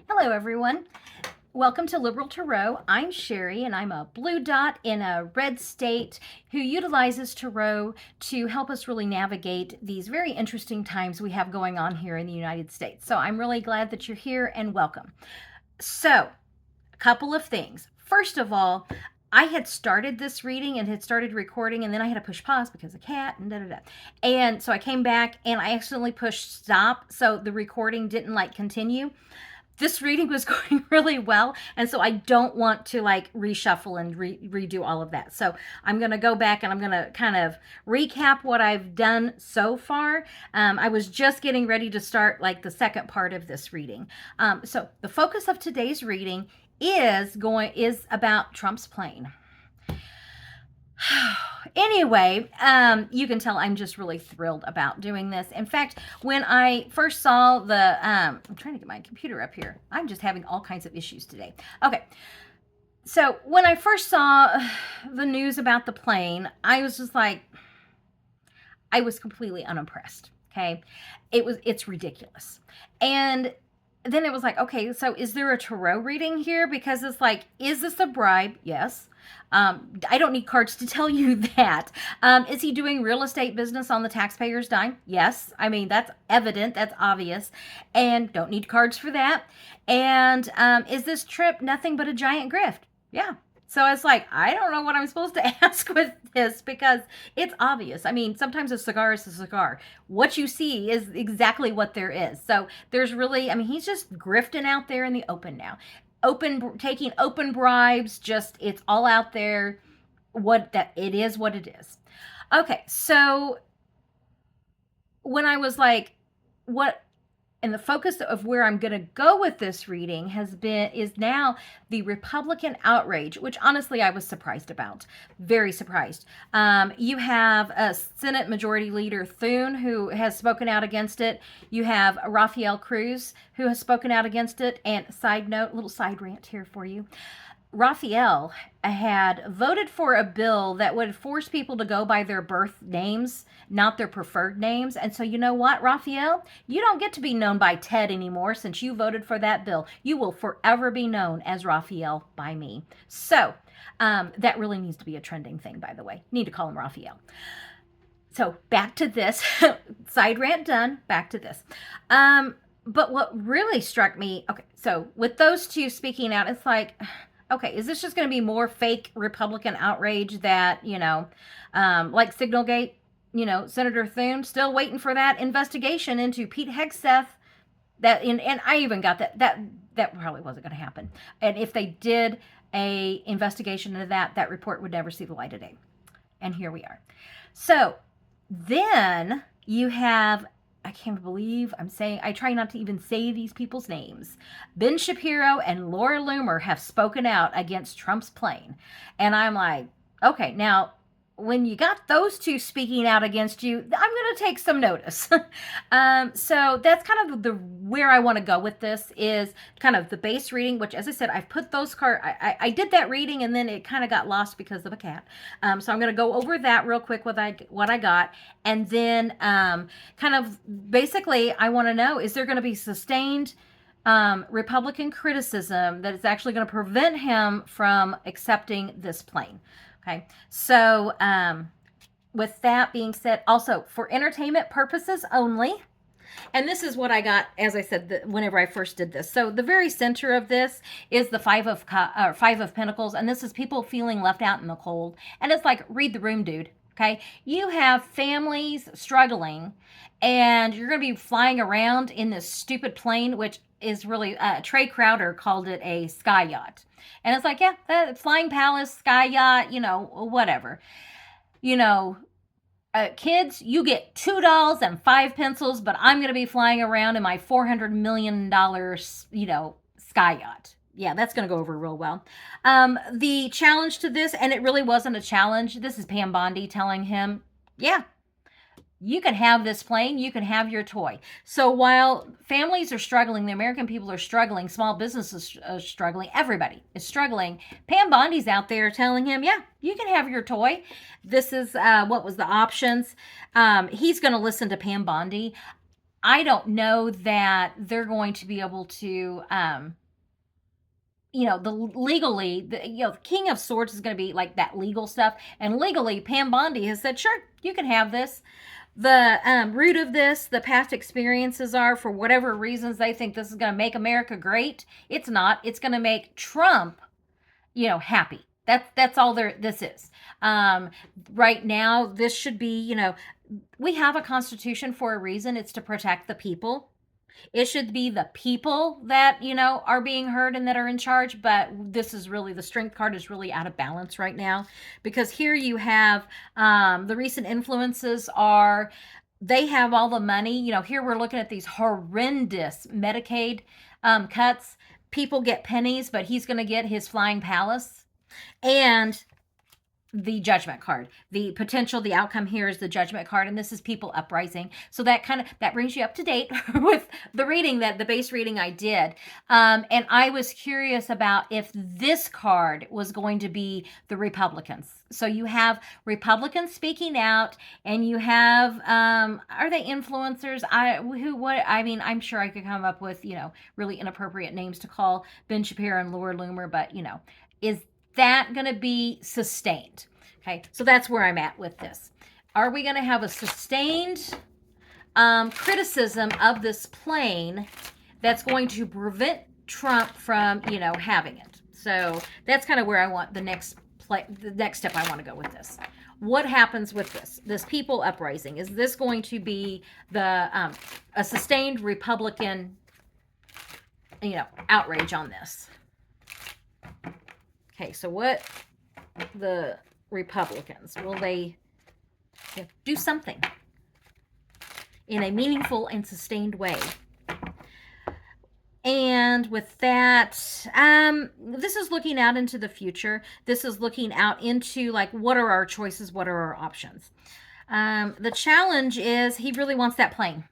Hello, everyone. Welcome to Liberal Tarot. I'm Sherry, and I'm a blue dot in a red state who utilizes tarot to help us really navigate these very interesting times we have going on here in the United States. So I'm really glad that you're here and welcome. So, a couple of things. First of all, I had started this reading and had started recording, and then I had to push pause because of cat and da da da. And so I came back and I accidentally pushed stop, so the recording didn't continue. This reading was going really well, and so I don't want to reshuffle and redo all of that. So I'm going to go back and I'm going to kind of recap what I've done so far. I was just getting ready to start the second part of this reading. So the focus of today's reading is about Trump's plane. Anyway, you can tell I'm just really thrilled about doing this. In fact, when I first saw I'm trying to get my computer up here. I'm just having all kinds of issues today. Okay. So when I first saw the news about the plane, I was just I was completely unimpressed. Okay. It's ridiculous. And then it was okay, so is there a tarot reading here? Because it's is this a bribe? Yes. I don't need cards to tell you that. Is he doing real estate business on the taxpayer's dime? Yes. I mean, that's evident. That's obvious. And don't need cards for that. And is this trip nothing but a giant grift? Yeah. So it's I don't know what I'm supposed to ask with this because it's obvious. I mean, sometimes a cigar is a cigar. What you see is exactly what there is. So there's really, I mean, he's just grifting out there in the open now. Taking open bribes, it's all out there. It is what it is. Okay, so when I was what, and the focus of where I'm going to go with this reading is now the Republican outrage, which honestly I was surprised about. Very surprised. You have a Senate Majority Leader Thune who has spoken out against it. You have Rafael Cruz who has spoken out against it. And side note, little side rant here for you. Rafael had voted for a bill that would force people to go by their birth names, not their preferred names. And so you know what, Rafael? You don't get to be known by Ted anymore since you voted for that bill. You will forever be known as Rafael by me. So that really needs to be a trending thing, by the way. Need to call him Rafael. So back to this. Side rant done. Back to this. But what really struck me, okay, so with those two speaking out, it's okay, is this just going to be more fake Republican outrage that, like Signalgate, Senator Thune, still waiting for that investigation into Pete Hegseth, and I even got that probably wasn't going to happen. And if they did a investigation into that report would never see the light of day. And here we are. So then you have, I can't believe I try not to even say these people's names. Ben Shapiro and Laura Loomer have spoken out against Trump's plane. And I'm okay, now, when you got those two speaking out against you, I'm going to take some notice. So that's kind of where I want to go with this is kind of the base reading, which, as I said, I've put those cards. I did that reading and then it kind of got lost because of a cat. So I'm going to go over that real quick what I got, and then kind of basically I want to know, is there going to be sustained Republican criticism that is actually going to prevent him from accepting this plane? Okay, so with that being said, also for entertainment purposes only, and this is what I got, as I said, whenever I first did this. So the very center of this is the Five of Pentacles, and this is people feeling left out in the cold. And it's read the room, dude. Okay, you have families struggling, and you're going to be flying around in this stupid plane, which is really, Trey Crowder called it a sky yacht. And it's yeah, that Flying Palace, sky yacht, whatever. Kids, you get $2 and 5 pencils, but I'm going to be flying around in my $400 million, sky yacht. Yeah, that's going to go over real well. The challenge to this, and it really wasn't a challenge. This is Pam Bondi telling him, yeah, you can have this plane, you can have your toy. So while families are struggling, the American people are struggling, small businesses are struggling, everybody is struggling, Pam Bondi's out there telling him, yeah, you can have your toy. This is what was the options. He's going to listen to Pam Bondi. I don't know that they're going to be able to, the legally, the King of Swords is going to be like that legal stuff. And legally, Pam Bondi has said, sure, you can have this. The root of this, the past experiences are, for whatever reasons they think this is going to make America great. It's not. It's going to make Trump, happy. That's all this is. Right now, this should be, we have a constitution for a reason. It's to protect the people. It should be the people that, are being heard and that are in charge. But this is really, the strength card is really out of balance right now, because here you have the recent influences are, they have all the money. Here we're looking at these horrendous Medicaid cuts. People get pennies, but he's going to get his flying palace. And the judgment card, the potential, the outcome here is the judgment card, and this is people uprising. So that brings you up to date with the reading, that the base reading I did. And I was curious about if this card was going to be the Republicans. So you have Republicans speaking out, and you have, are they influencers? I'm sure I could come up with, really inappropriate names to call Ben Shapiro and Laura Loomer, but, is that going to be sustained? Okay, so that's where I'm at with this. Are we going to have a sustained criticism of this plane that's going to prevent Trump from, having it? So that's kind of where I want the next step I want to go with this. What happens with this people uprising? Is this going to be a sustained Republican, outrage on this? Okay, so what the Republicans, will they do something in a meaningful and sustained way? And with that, this is looking out into the future. This is looking out into, like, what are our choices? What are our options? The challenge is he really wants that plane.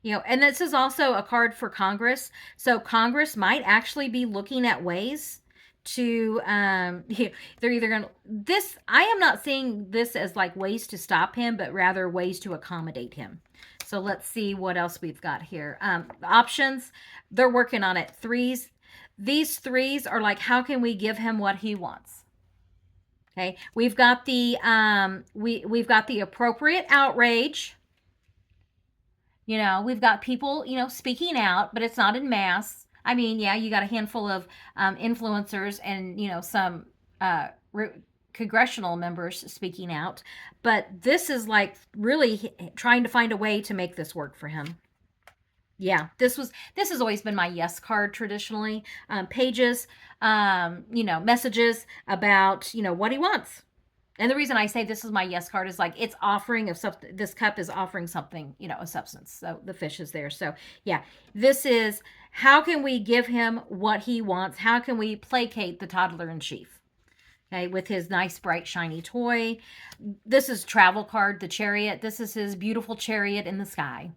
And this is also a card for Congress. So Congress might actually be looking at ways to they're either going to this I am not seeing this as like ways to stop him, but rather ways to accommodate him. So let's see what else we've got here. Options, they're working on it. Threes, these threes are like, how can we give him what he wants? Okay, we've got the we've got the appropriate outrage. We've got people speaking out, but it's not in mass. I mean, yeah, you got a handful of influencers and, some congressional members speaking out. But this is like really trying to find a way to make this work for him. Yeah, this has always been my yes card traditionally. Pages, messages about, what he wants. And the reason I say this is my yes card is like it's offering of something. This cup is offering something, a substance. So the fish is there. So yeah, this is, how can we give him what he wants? How can we placate the toddler in chief? Okay, with his nice, bright, shiny toy. This is travel card, the chariot. This is his beautiful chariot in the sky.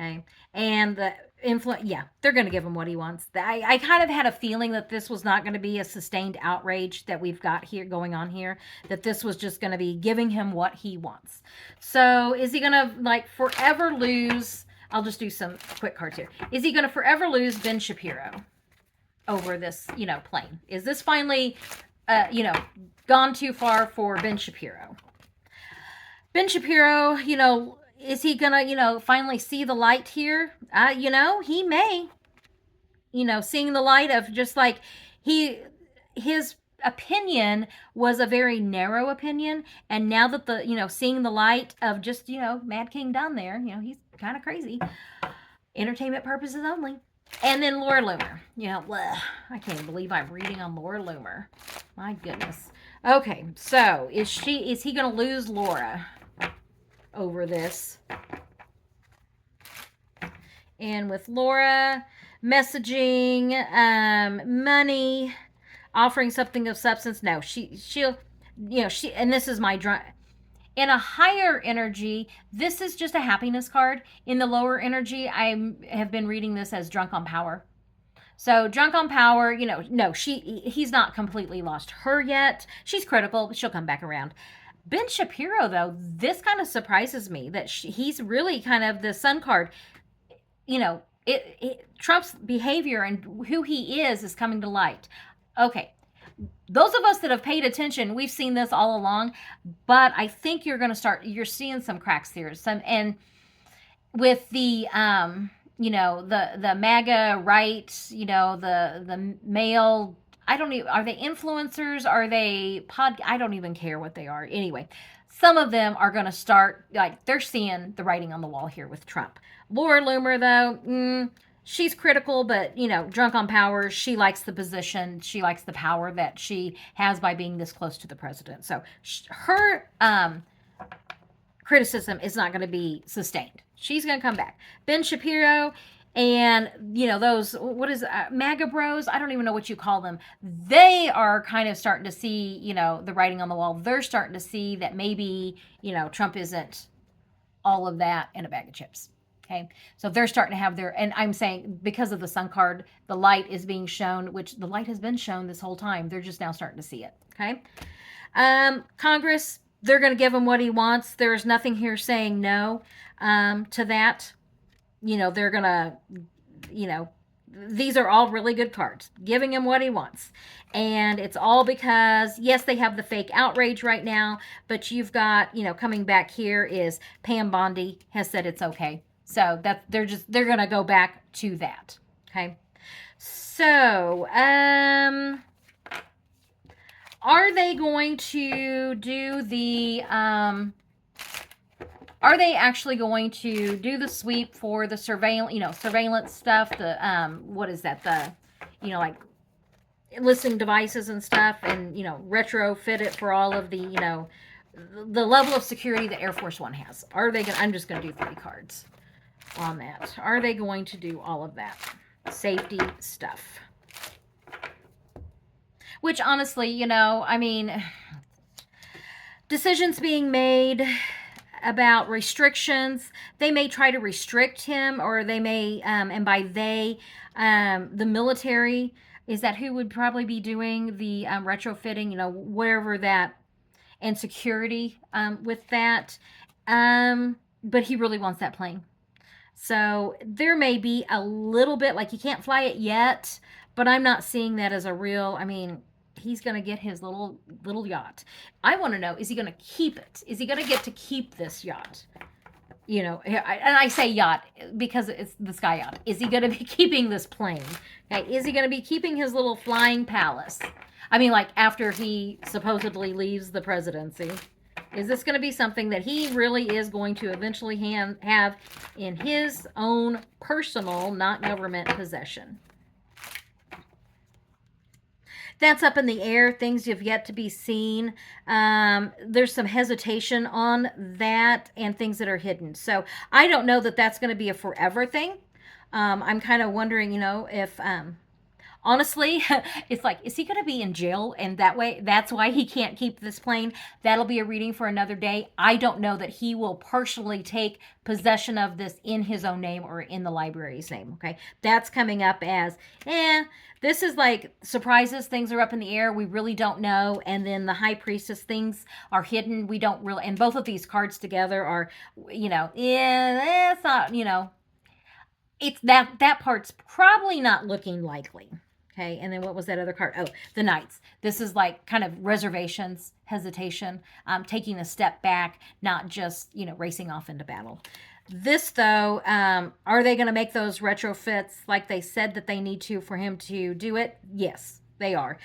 Okay, and the they're going to give him what he wants. I kind of had a feeling that this was not going to be a sustained outrage that we've got here going on here, that this was just going to be giving him what he wants. So is he going to like forever lose? I'll just do some quick cards here. Is he going to forever lose Ben Shapiro over this, plane? Is this finally, gone too far for Ben Shapiro? Ben Shapiro, is he gonna, finally see the light here? He may. Seeing the light of just like his opinion was a very narrow opinion, and now that seeing the light of just, Mad King down there, he's kind of crazy. Entertainment purposes only. And then Laura Loomer. I can't believe I'm reading on Laura Loomer. My goodness. Okay, so is he gonna lose Laura over this? And with Laura, messaging, money, offering something of substance. No, she'll, and this is my in a higher energy, this is just a happiness card. In the lower energy, I have been reading this as drunk on power. So drunk on power, no, he's not completely lost her yet. She's critical, but she'll come back around. Ben Shapiro, though, this kind of surprises me that he's really kind of the sun card. Trump's behavior and who he is coming to light. Okay, those of us that have paid attention, we've seen this all along, but I think you're seeing some cracks there. And with the the MAGA right, the male, I don't even, are they influencers? Are they I don't even care what they are. Anyway, some of them are going to start, like, they're seeing the writing on the wall here with Trump. Laura Loomer, though, she's critical, but, drunk on power. She likes the position. She likes the power that she has by being this close to the president. So her criticism is not going to be sustained. She's going to come back. Ben Shapiro and, those, what is MAGA bros? I don't even know what you call them. They are kind of starting to see, the writing on the wall. They're starting to see that maybe, Trump isn't all of that in a bag of chips. Okay. So they're starting to have and I'm saying because of the Sun card, the light is being shown, which the light has been shown this whole time. They're just now starting to see it. Okay. Congress, they're going to give him what he wants. There's nothing here saying no to that. They're going to, these are all really good cards, giving him what he wants. And it's all because, yes, they have the fake outrage right now, but you've got, coming back here is Pam Bondi has said it's okay. So that they're going to go back to that. Okay. So, are they going to do the, are they actually going to do the sweep for the surveillance stuff? The, what is that? The, like listening devices and stuff, and, retrofit it for all of the, the level of security that Air Force One has. Are they going to, I'm just going to do 3 cards on that. Are they going to do all of that safety stuff? Which honestly, decisions being made about restrictions. They may try to restrict him, or they may, and by they, the military, is that who would probably be doing the retrofitting, wherever that, and security with that. But he really wants that plane. So there may be a little bit, like, he can't fly it yet, but I'm not seeing that as a real, he's going to get his little yacht. I want to know, is he going to keep it? Is he going to get to keep this yacht? And I say yacht because it's the Sky Yacht. Is he going to be keeping this plane? Okay, is he going to be keeping his little flying palace? Like, after he supposedly leaves the presidency. Is this going to be something that he really is going to eventually have in his own personal, not government possession? That's up in the air. Things have yet to be seen. There's some hesitation on that, and things that are hidden. So I don't know that that's going to be a forever thing. I'm kind of wondering, if honestly, it's like, is he going to be in jail? And that's why he can't keep this plane. That'll be a reading for another day. I don't know that he will personally take possession of this in his own name or in the library's name. Okay. That's coming up as, this is like surprises. Things are up in the air. We really don't know. And then the High Priestess, things are hidden. We don't really, and both of these cards together are, it's not, it's that part's probably not looking likely. Okay, and then what was that other card? Oh, the Knights. This is like kind of reservations, hesitation, taking a step back, not just, racing off into battle. This, though, are they going to make those retrofits like they said that they need to for him to do it? Yes, they are.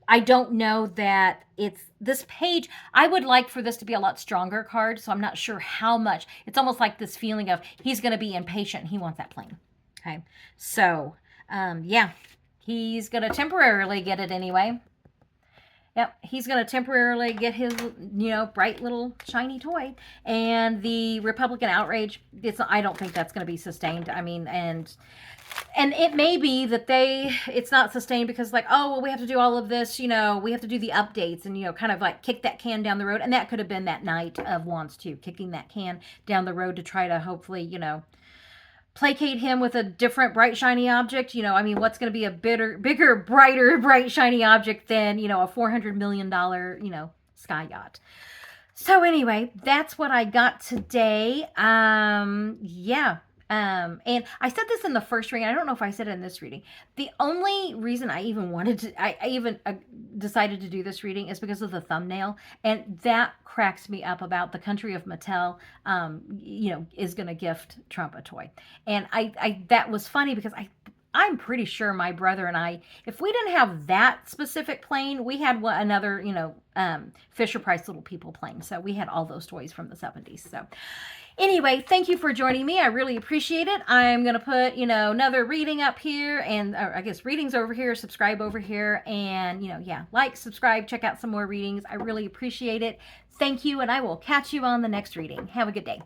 I don't know that it's this page. I would like for this to be a lot stronger card, so I'm not sure how much. It's almost like this feeling of he's going to be impatient. He wants that plane. Okay, so, yeah. He's going to temporarily get it anyway. Yep, he's going to temporarily get his, bright little shiny toy. And the Republican outrage, I don't think that's going to be sustained. And it may be that it's not sustained because, like, oh, well, we have to do all of this, we have to do the updates and, kind of like kick that can down the road. And that could have been that Knight of Wands too, kicking that can down the road to try to hopefully, placate him with a different bright shiny object. What's going to be a bigger, brighter, bright shiny object than, a $400 million, Sky Yacht. So anyway, that's what I got today. Yeah. And I said this in the first reading. I don't know if I said it in this reading. The only reason I even wanted to, I even decided to do this reading is because of the thumbnail. And that cracks me up about the country of Mattel, is going to gift Trump a toy. And that was funny because I'm pretty sure my brother and I, if we didn't have that specific plane, we had another, Fisher Price Little People plane. So we had all those toys from the 70s. So anyway, thank you for joining me. I really appreciate it. I'm going to put, another reading up here, and I guess readings over here, subscribe over here, and, like, subscribe, check out some more readings. I really appreciate it. Thank you, and I will catch you on the next reading. Have a good day.